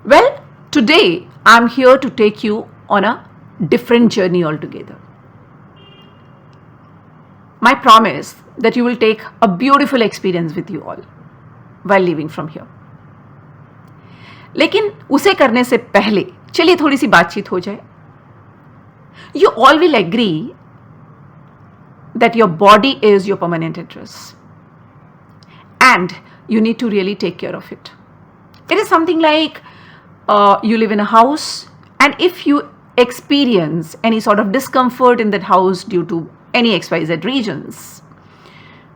Well, today I'm here to take you on a different journey altogether. My promise that you will take a beautiful experience with you all while leaving from here. लेकिन उसे करने से पहले चलिए थोड़ी सी बातचीत हो जाए. You all will agree that your body is your permanent address and you need to really take care of it. It is something like you live in a house, and if you experience any sort of discomfort in that house due to any XYZ reasons,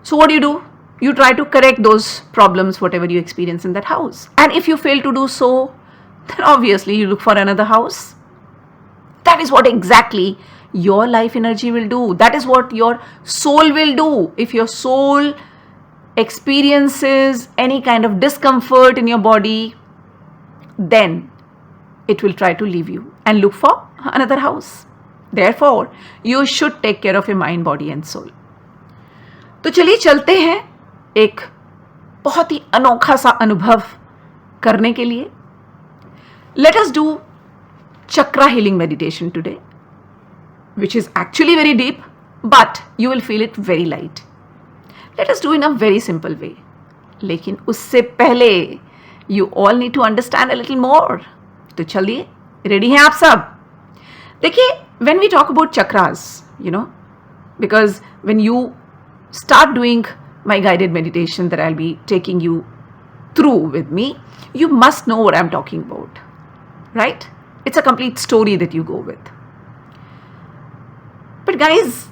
so what do? You try to correct those problems, whatever you experience in that house. And if you fail to do so, then obviously you look for another house. That is what exactly your life energy will do. That is what your soul will do. If your soul experiences any kind of discomfort in your body, then it will try to leave you and look for another house. Therefore, you should take care of your mind, body and soul. तो चलिए चलते हैं एक बहुत ही अनोखा सा अनुभव करने के लिए. Let us do chakra healing meditation today, which is actually very deep, but you will feel it very light. Let us do in a very simple way. लेकिन उससे पहले you all need to understand a little more. तो चलिए, ready हैं आप सब? देखिए, when we talk about chakras, because when you start doing my guided meditation that I'll be taking you through with me, you must know what I'm talking about, right? It's a complete story that you go with. But guys,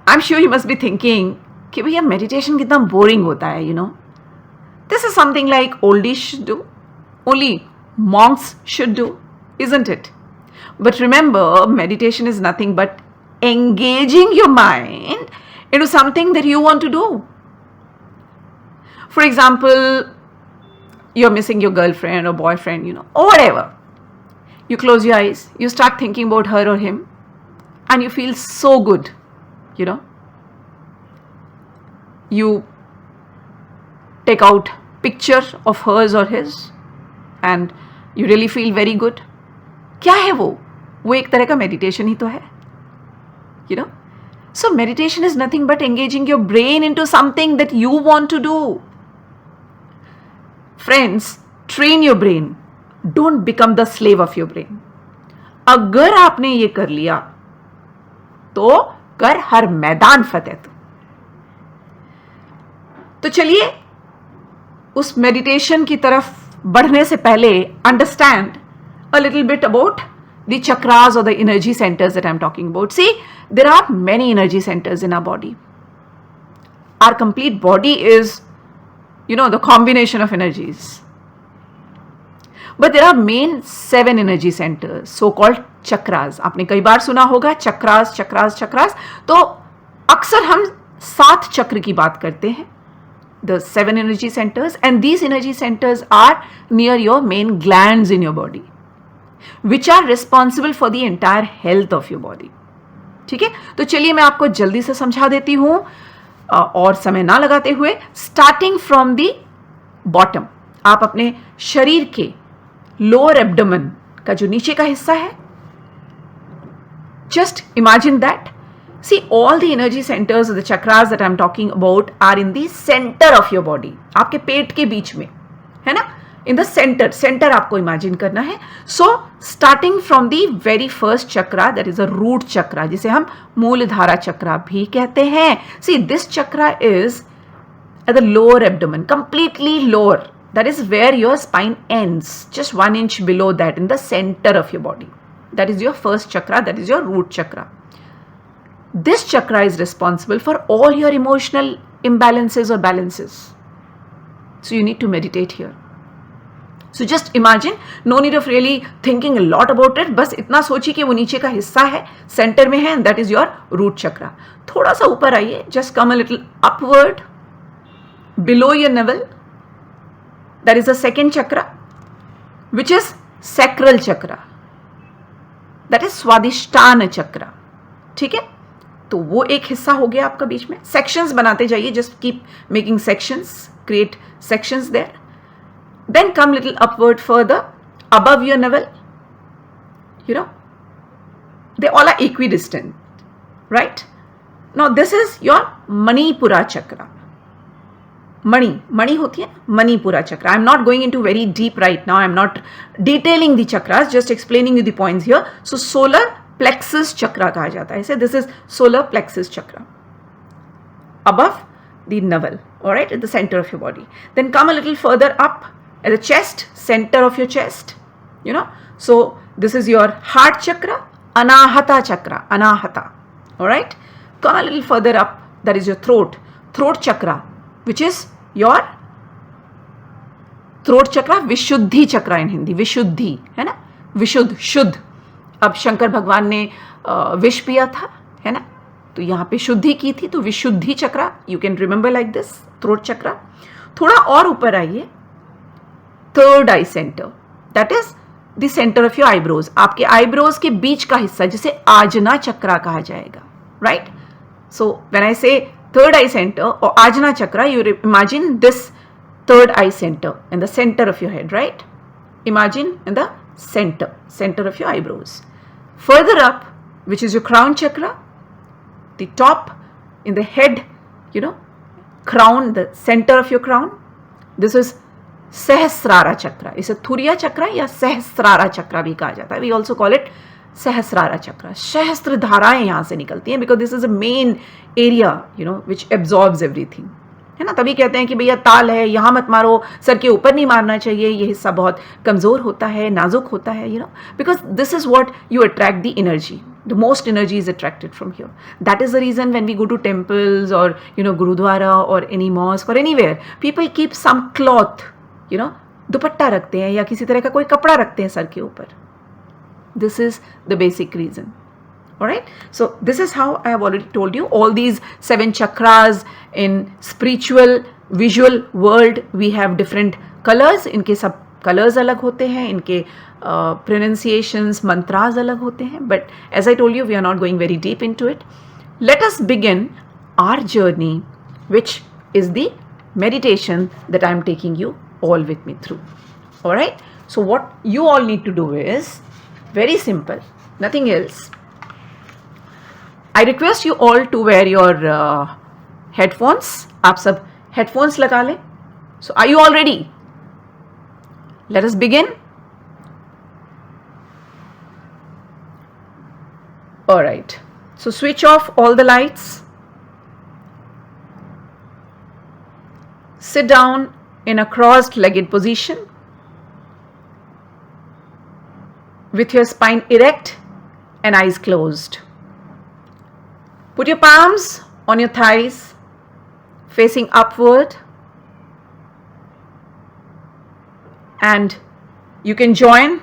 I'm sure you must be thinking कि भैया meditation कितना boring होता है, This is something like oldies should do, only monks should do, isn't it? But remember, meditation is nothing but engaging your mind into something that you want to do. For example, you're missing your girlfriend or boyfriend, or whatever. You close your eyes, you start thinking about her or him, and you feel so good, You take out picture of hers or his and you really feel very good. क्या है वो एक तरह का meditation ही तो है, So meditation is nothing but engaging your brain into something that you want to do. Friends, train your brain. Don't become the slave of your brain. अगर आपने ये कर लिया तो कर हर मैदान फतेह. तो चलिए उस मेडिटेशन की तरफ बढ़ने से पहले understand a little bit about the chakras or the energy centers that I'm talking about. See, there are many energy centers in our body. Our complete body is, the combination of energies. But there are main 7 energy centers, so-called chakras. आपने कई बार सुना होगा chakras. तो अक्सर हम 7 चक्र की बात करते हैं. The 7 energy centers, and these energy centers are near your main glands in your body, which are responsible for the entire health of your body. ठीक है, तो चलिए मैं आपको जल्दी से समझा देती हूँ और समय ना लगाते हुए. स्टार्टिंग फ्रॉम दी बॉटम, आप अपने शरीर के लोअर एब्डोमेन का जो नीचे का हिस्सा है, just imagine that. See, all the energy centers, the chakras that I'm talking about are in the center of your body. आपके पेट के बीच में, है ना? In the center आपको imagine करना है. So, starting from the very first chakra, that is a root chakra, जिसे हम मूलधारा चक्रा भी कहते हैं. See, this chakra is at the lower abdomen, completely lower. That is where your spine ends, just 1 inch below that, in the center of your body. That is your first chakra, that is your root chakra. This chakra is responsible for all your emotional imbalances or balances. So you need to meditate here. So just imagine, no need of really thinking a lot about it. बस इतना सोचिए कि वो नीचे का हिस्सा है, centre में है, and that is your root chakra. थोड़ा सा ऊपर आइए, just come a little upward, below your navel. That is the second chakra, which is sacral chakra. That is Swadhisthana चक्रा. ठीक है, तो वो एक हिस्सा हो गया आपका बीच में. सेक्शंस बनाते जाइए, just keep making sections, create sections there. Then come little upward further, above your navel, they all are equidistant, right? Now this is your Manipura chakra. Mani hoti hai na, Manipura chakra. I'm not going into very deep right now. I'm not detailing the chakras, just explaining you the points here. So solar plexus chakra kaha jata hai. Say this is solar plexus chakra. Above the navel, all right, at the center of your body. Then come a little further up at the chest, center of your chest, So this is your heart chakra, Anahata chakra, Anahata, all right. Come a little further up, that is your throat chakra, which is your throat chakra, Vishuddhi chakra in Hindi, Vishuddhi, है ना, विशुद्ध, शुद्ध. अब शंकर भगवान ने विष पिया था, है ना, तो यहाँ पे शुद्धि की थी, तो Vishuddhi chakra, you can remember like this, throat chakra. थोड़ा और ऊपर आइए, third eye centre, that is the centre of your eyebrows. आपके आईब्रोज के बीच का हिस्सा जिसे आजना चक्रा कहा जाएगा, राइट. सो व्हेन आई से थर्ड आई सेंटर और Ajna chakra, you imagine this third eye center in the center of your head, right? Imagine in the center of your eyebrows. Further up, which is your crown chakra, the top in the head, crown, the center of your crown, this is Sahasrara chakra. इसे थुरिया चक्रा या सहस्रारा चक्रा भी कहा जाता है. We also call it सहस्रारा चक्रा. सहस्त्र धाराएं यहाँ से निकलती हैं, because this is a main area, which absorbs everything. है ना, तभी कहते हैं कि भैया ताल है, यहाँ मत मारो, सर के ऊपर नहीं मारना चाहिए, ये हिस्सा बहुत कमज़ोर होता है, नाजुक होता है, because this is what you attract the energy. The most energy is attracted from here. That is the reason when we go to temples और गुरुद्वारा और एनी मॉस्क और anywhere, people keep some cloth, dupatta रखते हैं या किसी तरह का कोई कपड़ा रखते हैं सर के ऊपर. This is the basic reason. All right, so this is how I have already told you. All these 7 chakras in spiritual visual world, we have different colors. इनके सब colors अलग होते हैं, इनके pronunciations, mantras अलग होते हैं. But as I told you, we are not going very deep into it. Let us begin our journey, which is the meditation that I am taking you all with me through. All right, so what you all need to do is very simple, nothing else. I request you all to wear your headphones. आप सब headphones लगा लें. So are you all ready? Let us begin. All right. So switch off all the lights. Sit down in a crossed-legged position with your spine erect and eyes closed. Put your palms on your thighs, facing upward, and you can join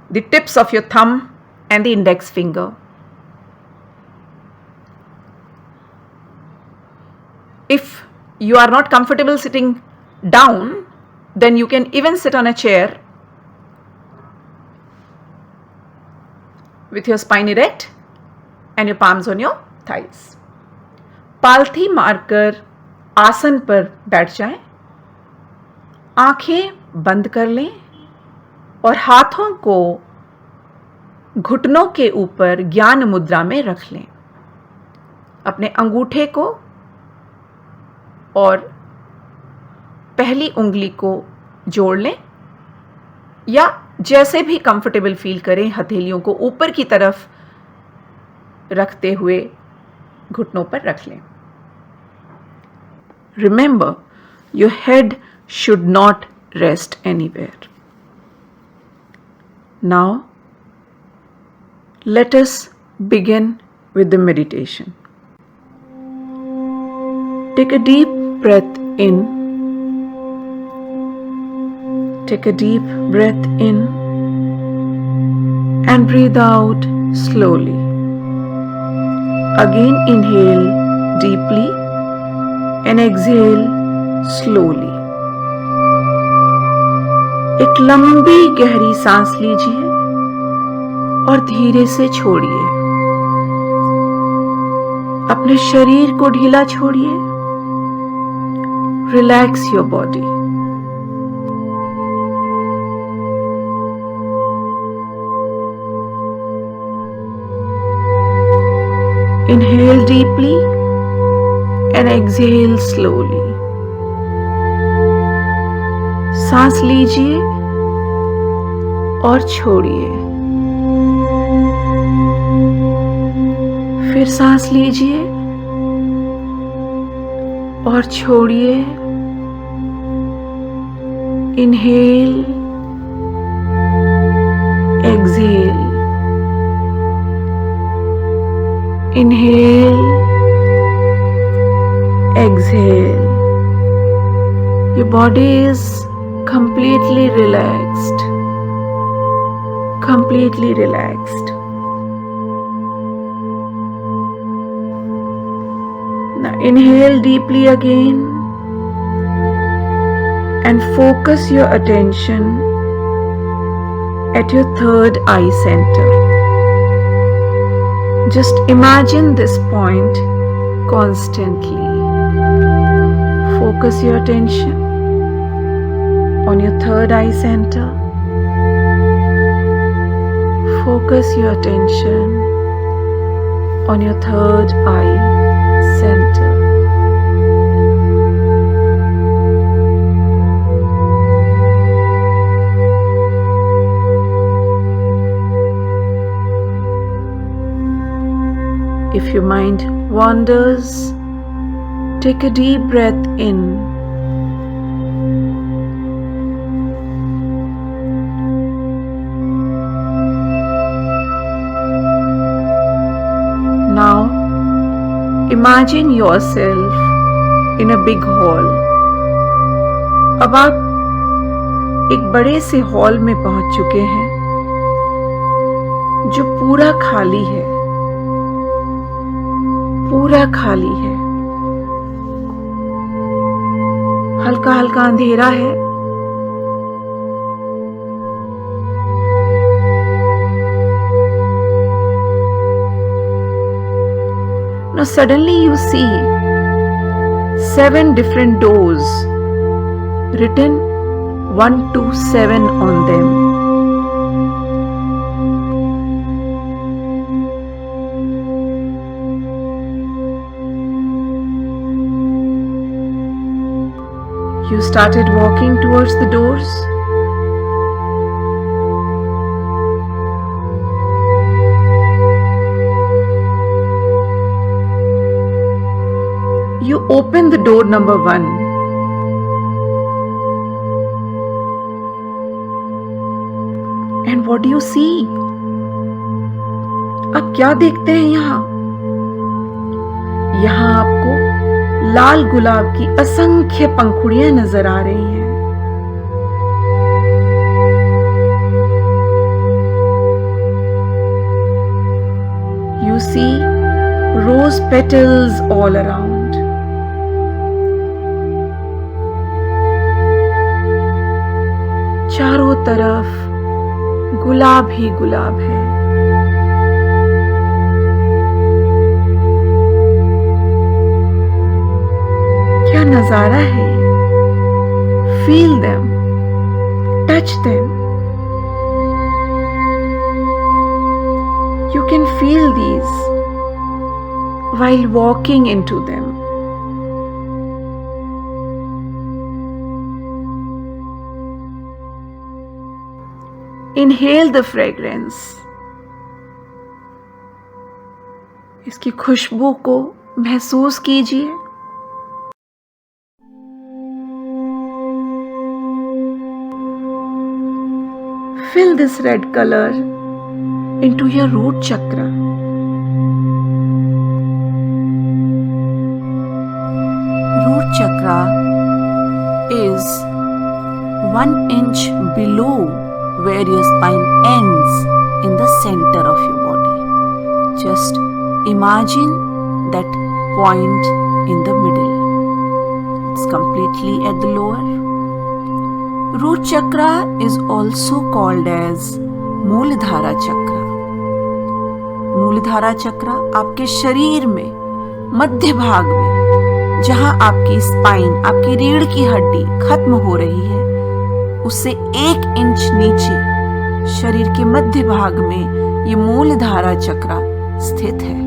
the tips of your thumb and the index finger. If you are not comfortable sitting down, then you can even sit on a chair with your spine erect and your palms on your thighs. पालथी मारकर आसन पर बैठ जाएं, आंखें बंद कर लें और हाथों को घुटनों के ऊपर ज्ञान मुद्रा में रख लें. अपने अंगूठे को और पहली उंगली को जोड़ लें, या जैसे भी कंफर्टेबल फील करें, हथेलियों को ऊपर की तरफ रखते हुए घुटनों पर रख लें. Remember, your head should not rest anywhere. Now, let us begin with the meditation. Take a deep breath in. Take a deep breath in and breathe out slowly. Again inhale deeply and exhale slowly. एक लंबी गहरी सांस लीजिए और धीरे से छोड़िए. अपने शरीर को ढीला छोड़िए. Relax your body. Inhale deeply and exhale slowly. सांस लीजिए और छोड़िए. फिर सांस लीजिए और छोड़िए. Inhale, exhale. Inhale, exhale. Your body is completely relaxed. Completely relaxed. Now inhale deeply again and focus your attention at your third eye center. Just imagine this point constantly. Focus your attention on your third eye center. Focus your attention on your third eye center. If your mind wanders, take a deep breath in. Now, imagine yourself in a big hall. अब आप एक बड़े से hall में पहुंच चुके हैं जो पूरा खाली है. पूरा खाली है. हल्का हल्का अंधेरा है. Now suddenly you see 7 different doors written 127 on them. You started walking towards the doors. You open the door number 1. And what do you see? आप क्या देखते हैं यहाँ? यहाँ आपको लाल गुलाब की असंख्य पंखुड़ियां नजर आ रही हैं. You see rose petals all around. चारों तरफ गुलाब ही गुलाब है. क्या नजारा है. Feel them, touch them. You can feel these while walking into them. Inhale the fragrance. इसकी खुशबू को महसूस कीजिए. Fill this red color into your root chakra. Root chakra is 1 inch below where your spine ends in the center of your body. Just imagine that point in the middle. It's completely at the lower. Root chakra is also called as मूलधारा चक्र. मूलधारा चक्र आपके शरीर में मध्य भाग में, जहां आपकी spine, आपकी रीढ़ की हड्डी खत्म हो रही है, उससे 1 इंच नीचे शरीर के मध्य भाग में ये मूलधारा चक्र स्थित है.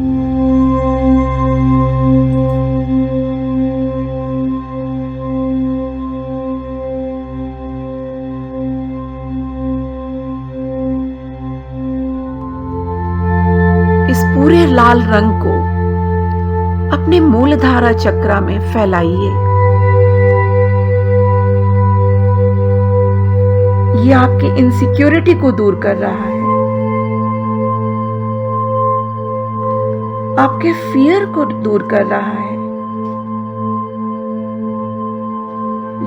पूरे लाल रंग को अपने मूलधारा चक्र में फैलाइए। ये आपकी इनसिक्योरिटी को दूर कर रहा है, आपके फियर को दूर कर रहा है।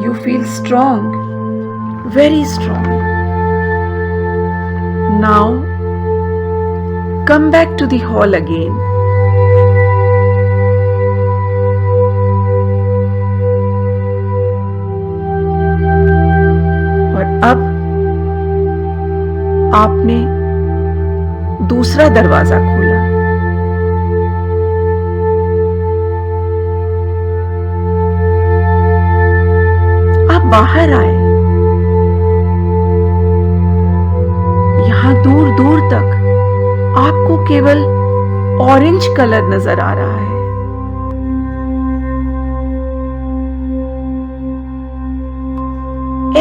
You feel strong, very strong. Now, come back to the hall again. और अब आपने दूसरा दरवाजा खोला। बाहर आए। यहां दूर दूर तक आपको केवल ऑरेंज कलर नजर आ रहा है।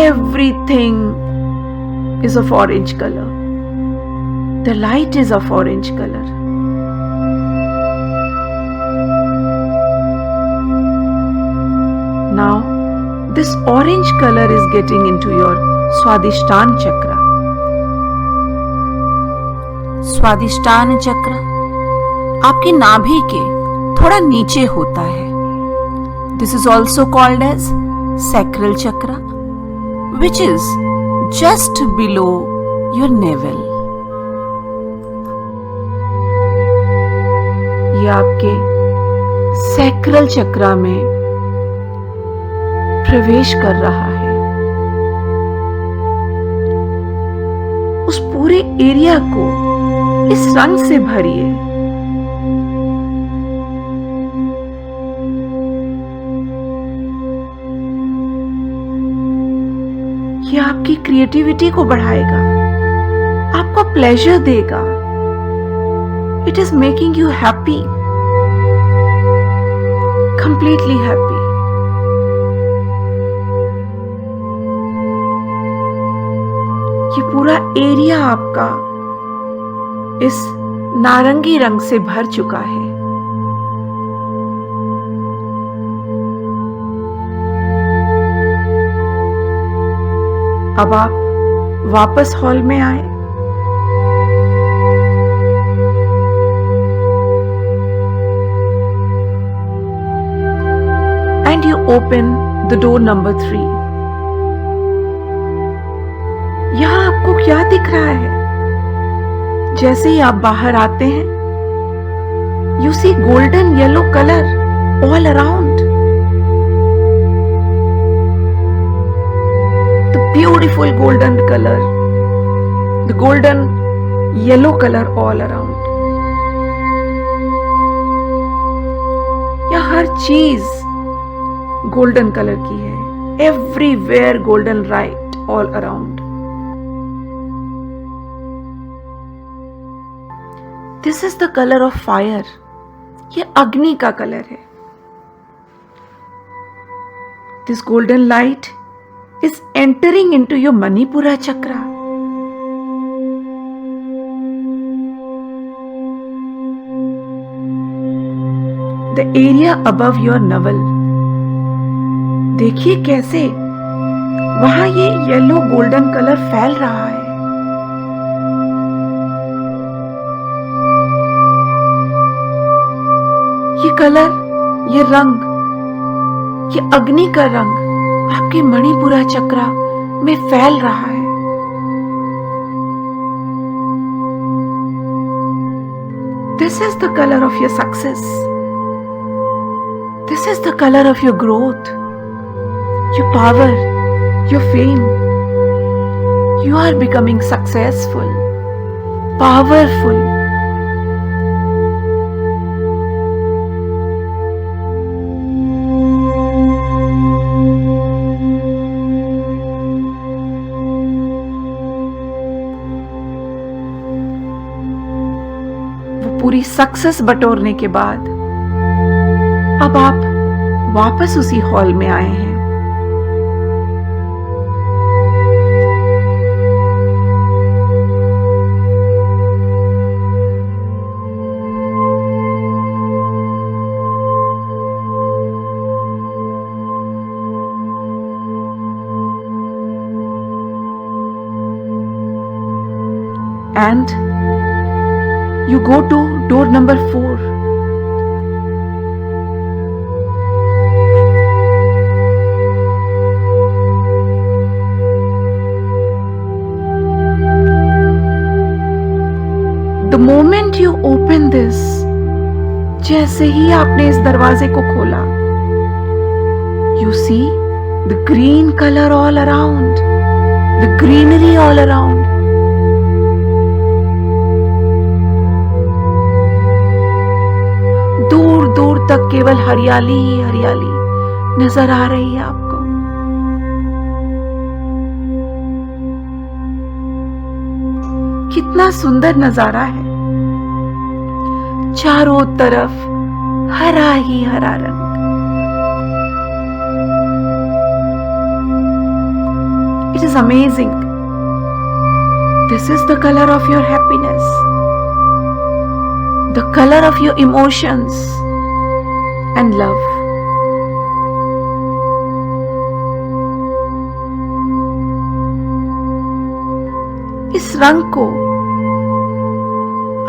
Everything is of orange color. The light is of orange color. Now this orange color is getting into your Swadhisthana चक्र। स्वादिष्टान चक्र आपकी नाभि के थोड़ा नीचे होता है। This is also called as sacral chakra, which is just below your navel. ये आपके सैक्रल चक्र में प्रवेश कर रहा है। उस पूरे एरिया को इस रंग से भरिए। ये आपकी क्रिएटिविटी को बढ़ाएगा, आपको प्लेजर देगा। It is making you happy, completely happy. ये पूरा एरिया आपका इस नारंगी रंग से भर चुका है। अब आप वापस हॉल में आए। And you open the door number 3। यहां आपको क्या दिख रहा है? जैसे ही आप बाहर आते हैं, you see golden yellow colour all around. The beautiful golden colour, the golden yellow colour all around. यह हर चीज गोल्डन कलर की है। Everywhere golden light all around. This is the colour of fire. ये अग्नि का कलर है। This golden light is entering into your Manipura chakra. The area above your navel. देखिए कैसे वहां ये येलो गोल्डन कलर फैल रहा है। ये कलर, ये रंग, ये अग्नि का रंग आपके मणिपुरा चक्रा में फैल रहा है। This is the colour of your success. This is the colour of your growth, your power, your fame. You are becoming successful, powerful. वो पूरी सक्सेस बटोरने के बाद अब आप वापस उसी हॉल में आए हैं। and you go to door number 4. The moment you open this, जैसे ही आपने इस दरवाजे को खोला, you see the green color all around, the greenery all around. दूर दूर तक केवल हरियाली ही हरियाली नजर आ रही है आपको। कितना सुंदर नजारा है, चारों तरफ हरा ही हरा रंग। It is amazing. This is the color of your happiness, the color of your emotions and love. इस रंग को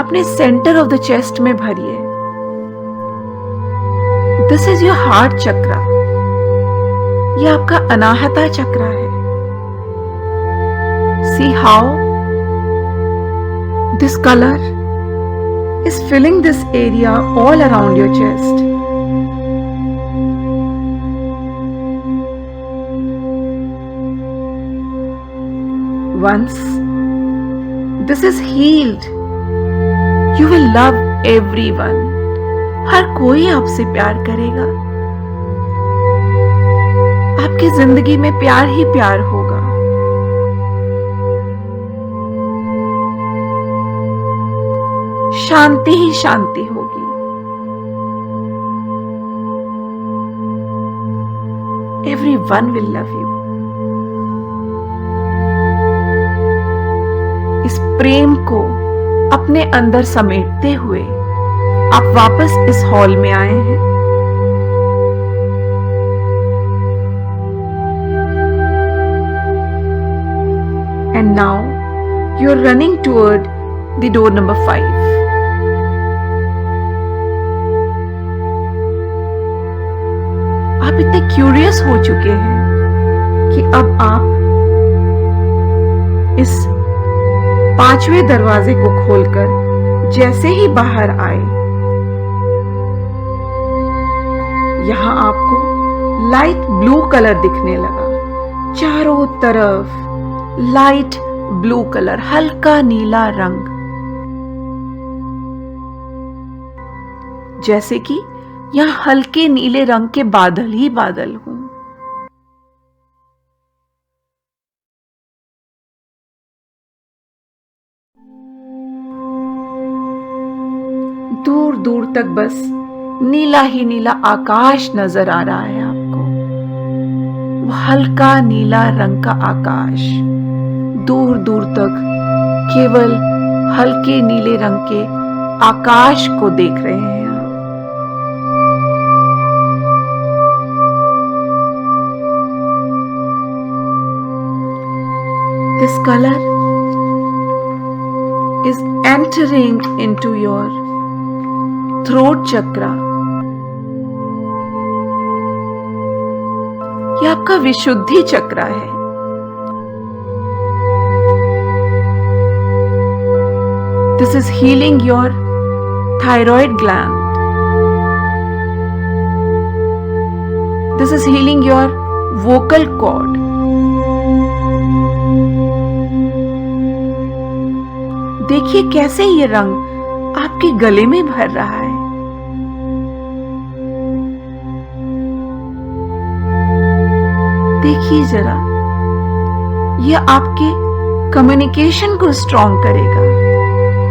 अपने सेंटर ऑफ द चेस्ट में भरिए। This is your heart chakra. यह आपका अनाहता चक्रा है। See how this colour is filling this area all around your chest. Once this is healed, you will love everyone. हर कोई आपसे प्यार करेगा। आपकी जिंदगी में प्यार ही प्यार होगा। शांति ही शांति होगी। Everyone will love you. इस प्रेम को अपने अंदर समेटते हुए आप वापस इस हॉल में आए हैं। And now you are running toward the door number 5. आप इतने क्यूरियस हो चुके हैं कि अब आप इस 5वें दरवाजे को खोलकर जैसे ही बाहर आए, यहां आपको लाइट ब्लू कलर दिखने लगा। चारों तरफ लाइट ब्लू कलर, हल्का नीला रंग, जैसे कि यहां हल्के नीले रंग के बादल ही बादल हों। दूर दूर तक बस नीला ही नीला आकाश नजर आ रहा है आपको। वो हल्का नीला रंग का आकाश, दूर दूर तक केवल हल्के नीले रंग के आकाश को देख रहे हैं आप। This color is entering into your throat chakra. यह आपका विशुद्धि चक्रा है। This is healing your thyroid gland. This is healing your vocal cord. देखिए कैसे ये रंग आपके गले में भर रहा है। देखिए जरा, यह आपके कम्युनिकेशन को स्ट्रॉन्ग करेगा।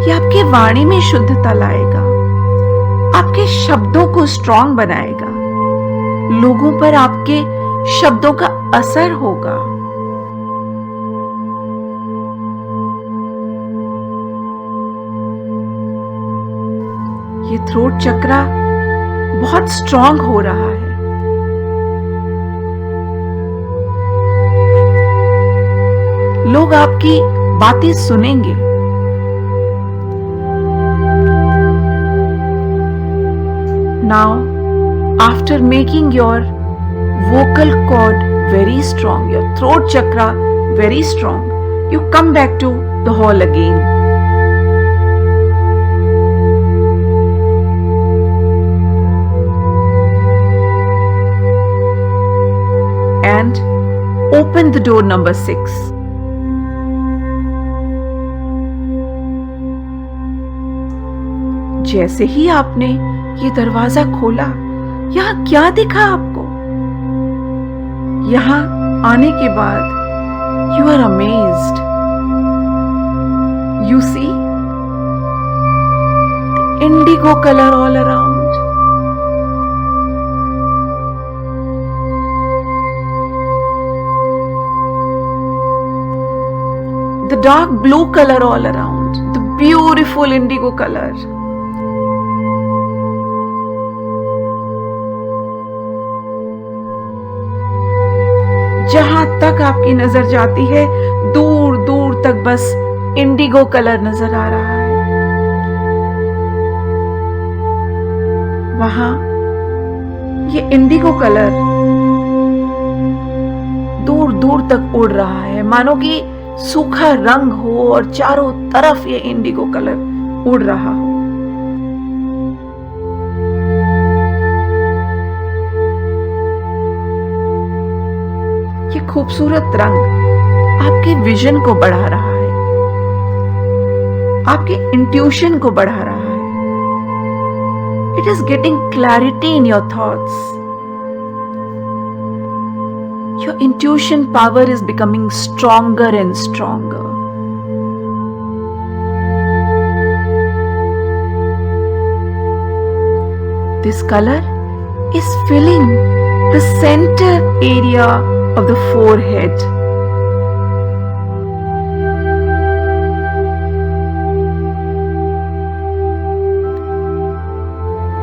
यह आपके वाणी में शुद्धता लाएगा, आपके शब्दों को स्ट्रॉन्ग बनाएगा, लोगों पर आपके शब्दों का असर होगा। ये थ्रोट चक्रा बहुत स्ट्रॉन्ग हो रहा है। लोग आपकी बातें सुनेंगे, Now, after making your vocal cord very strong, your throat chakra very strong, you come back to the hall again. And open the door number 6. जैसे ही आपने ये दरवाजा खोला, यहाँ क्या दिखा आपको? यहाँ आने के बाद you are amazed. You see indigo colour all around. The dark blue color all around, the beautiful indigo color. जहां तक आपकी नजर जाती है, दूर दूर तक बस इंडिगो कलर नजर आ रहा है. वहां ये इंडिगो कलर दूर दूर तक उड़ रहा है, मानो कि सूखा रंग हो और चारों तरफ ये इंडिगो कलर उड़ रहा हो. ये खूबसूरत रंग आपके विजन को बढ़ा रहा है, आपके इंट्यूशन को बढ़ा रहा है. It is getting clarity in your thoughts. Your intuition power is becoming stronger and stronger. This color is filling the center area of the forehead.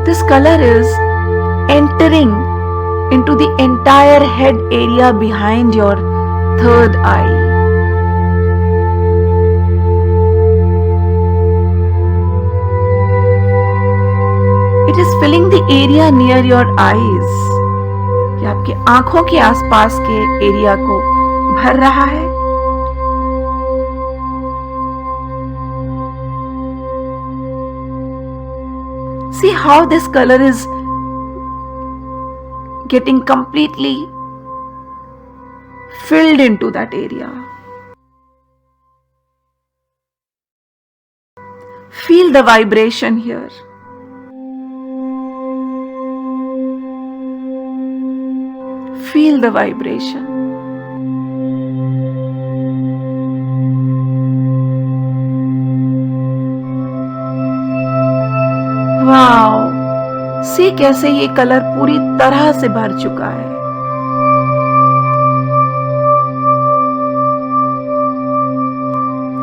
This color is entering into the entire head area behind your third eye. It is filling the area near your eyes. ये आपके आंखों के आसपास के area को भर रहा है. See how this color is getting completely filled into that area. Feel the vibration here. Feel the vibration. Wow! सी कैसे ये कलर पूरी तरह से भर चुका है.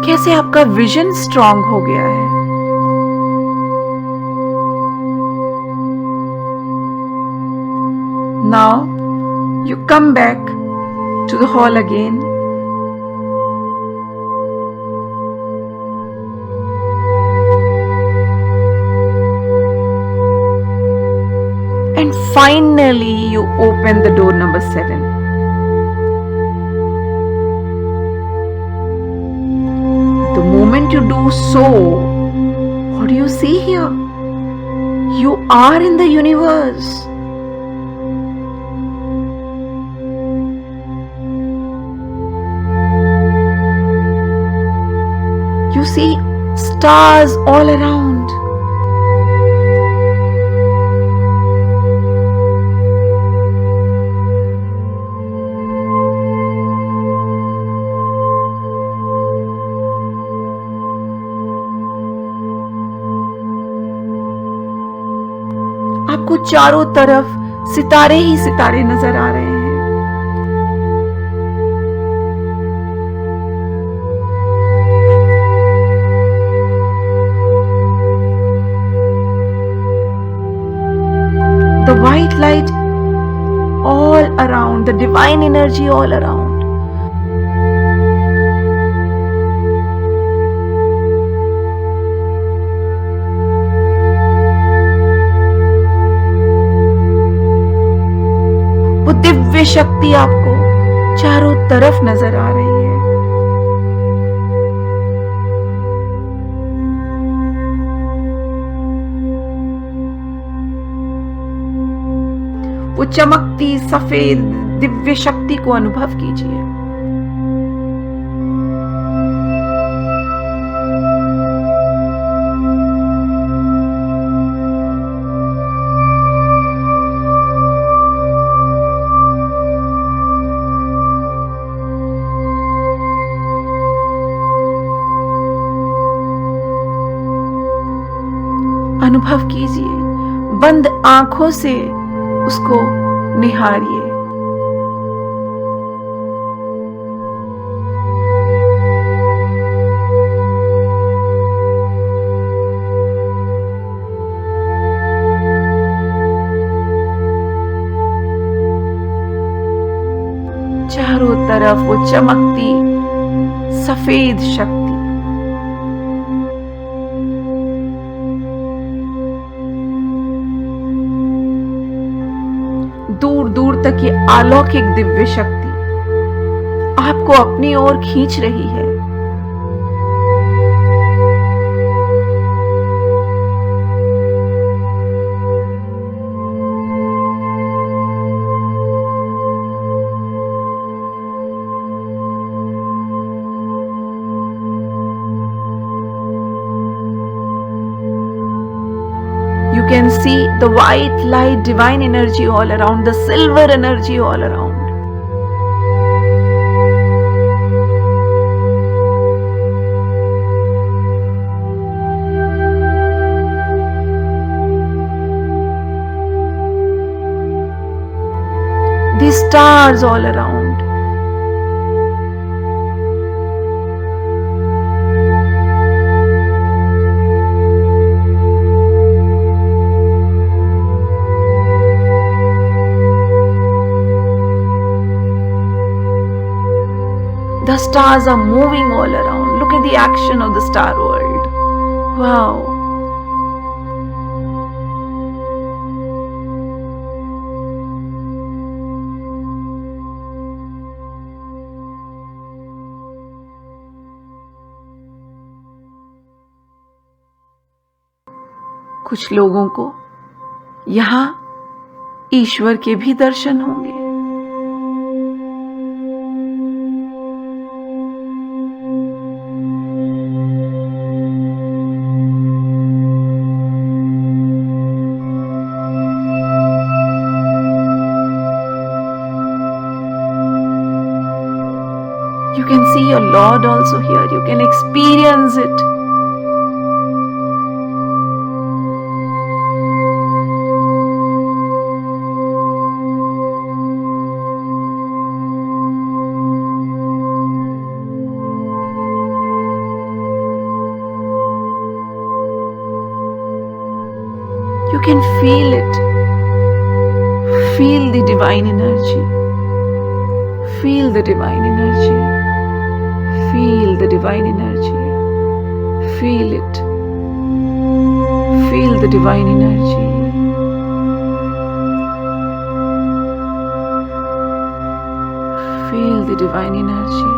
कैसे आपका विजन स्ट्रांग हो गया है. Now you come back to the hall again. And finally you open the door number 7. The moment you do so, what do you see here? You are in the universe. You see stars all around. आपको चारों तरफ सितारे ही सितारे नजर आ रहे हैं. The white light all around, the divine energy all around. वो दिव्य शक्ति आपको चारों तरफ नजर आ रही है। वो चमकती सफेद दिव्य शक्ति को अनुभव कीजिए। अनुभव कीजिए, बंद आंखों से उसको निहारिए। चारों तरफ वो चमकती सफेद शक्ति, दूर दूर तक ये अलौकिक दिव्य शक्ति आपको अपनी ओर खींच रही है। You can see the white light, divine energy all around, the silver energy all around. The stars all around. The stars are moving all around. Look at the action of the star world. Wow. कुछ लोगों को यहाँ ईश्वर के भी दर्शन होंगे। You can see your Lord also here. You can experience it. You can feel it. Feel the divine energy. Feel the divine energy. Feel the divine energy. Feel it. Feel the divine energy. Feel the divine energy.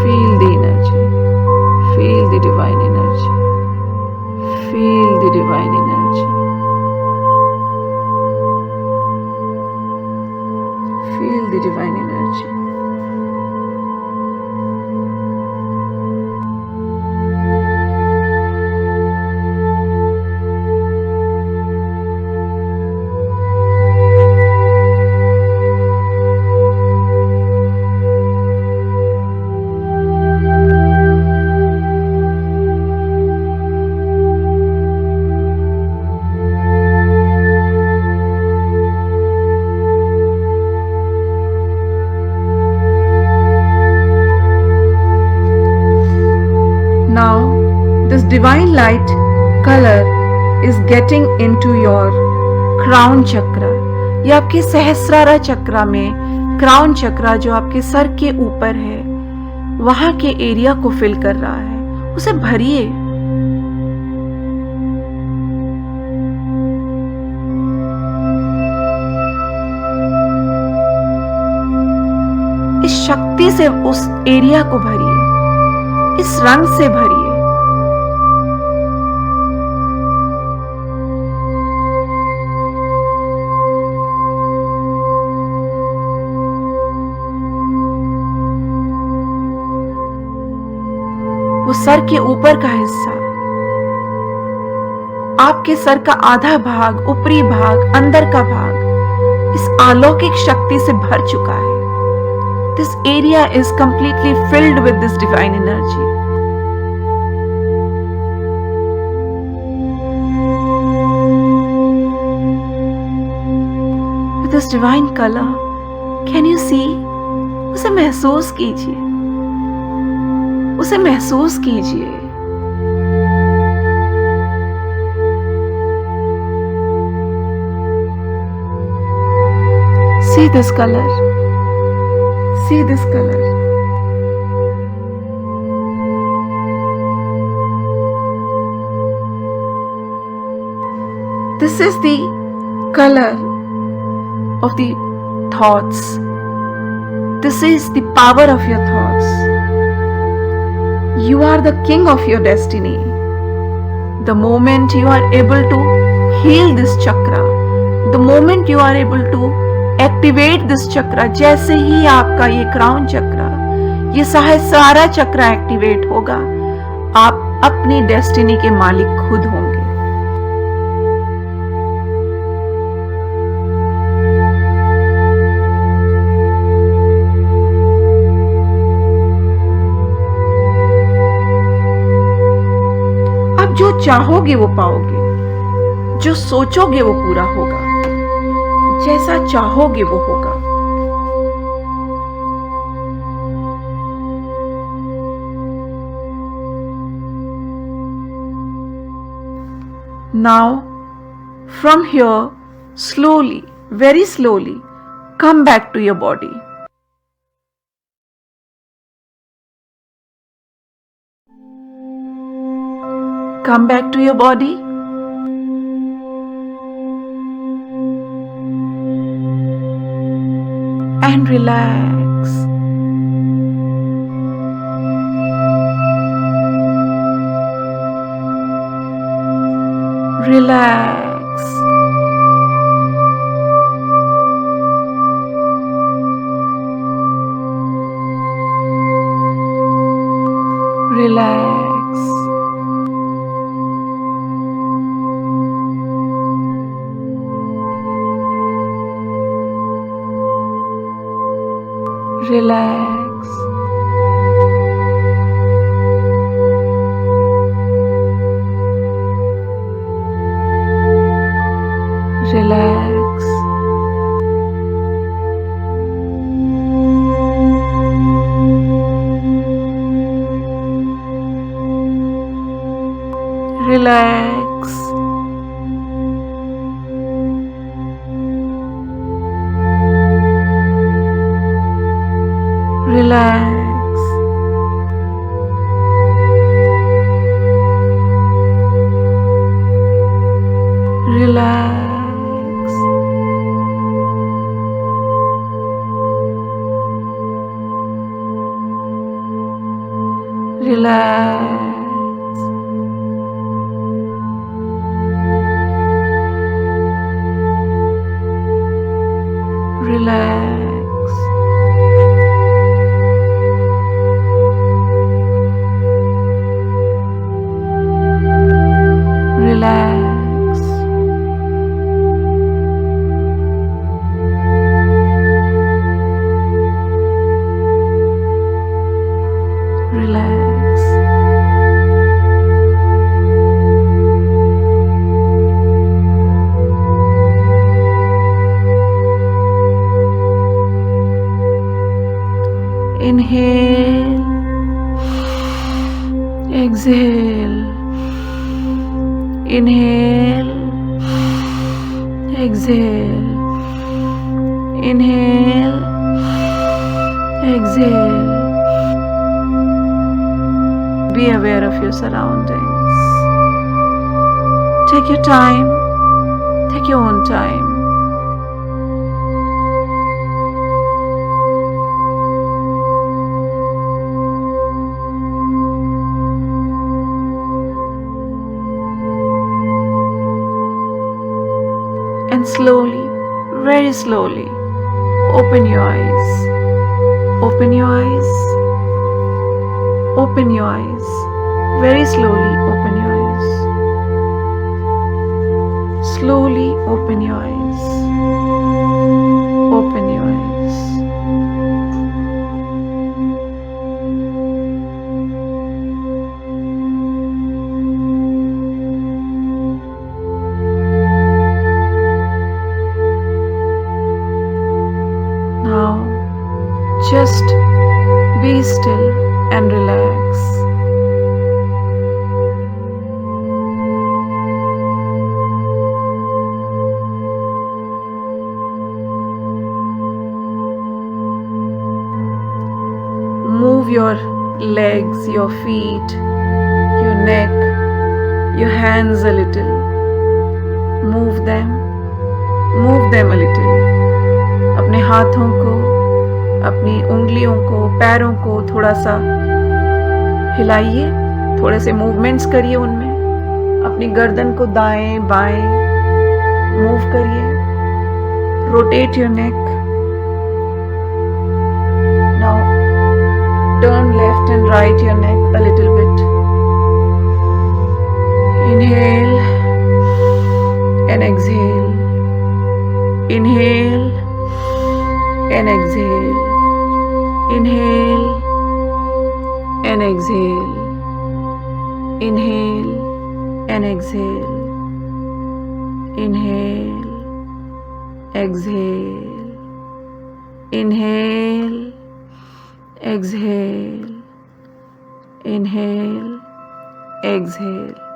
Feel the energy. Feel the divine energy. Feel the divine energy. Feel the divine energy. Now, this divine light color is getting into your crown chakra. ये आपके सहस्रारा चक्रा में, crown चक्रा जो आपके sir के ऊपर है, वहां के एरिया को फिल कर रहा है, उसे भरिए। इस शक्ति से उस एरिया को भरिए, इस रंग से भरिए। वो सर के ऊपर का हिस्सा, आपके सर का आधा भाग, ऊपरी भाग, अंदर का भाग इस अलौकिक शक्ति से भर चुका है। This area is completely filled with this divine energy. With this divine color, can you see? उसे महसूस कीजिए, उसे महसूस कीजिए। See this color. See this color. This is the color of the thoughts. This is the power of your thoughts. You are the king of your destiny. The moment you are able to heal this chakra, the moment you are able to activate this चक्र, जैसे ही आपका ये crown चक्र, ये सारा चक्र activate होगा, आप अपनी डेस्टिनी के मालिक खुद होंगे। आप जो चाहोगे वो पाओगे, जो सोचोगे वो पूरा होगा, जैसा चाहोगे वो होगा। Now, from here, slowly, very slowly, come back to your body. Come back to your body. And relax. Relax. Relax. Relax. Relax. Relax. Relax. Relax. Relax. Relax. Relax. Relax. Inhale, exhale. Inhale, exhale. Inhale, exhale. Be aware of your surroundings. Take your time. Take your own time. And slowly, very slowly, open your eyes. Open your eyes. Open your eyes. Very slowly, open your eyes. Slowly open your eyes. Open your eyes. Now, just be still and relax. Move your legs, your feet, your neck, your hands a little. Move them a little. अपने हाथों को, अपनी उंगलियों को, पैरों को थोड़ा सा हिलाइए, थोड़े से मूवमेंट्स करिए उनमें. अपनी गर्दन को दाएं बाएं मूव करिए. Rotate your neck. Now turn left and right your neck a little bit. Inhale and exhale. Inhale and exhale. Inhale and exhale. Inhale and exhale. Inhale, exhale. Inhale, exhale. Inhale, exhale.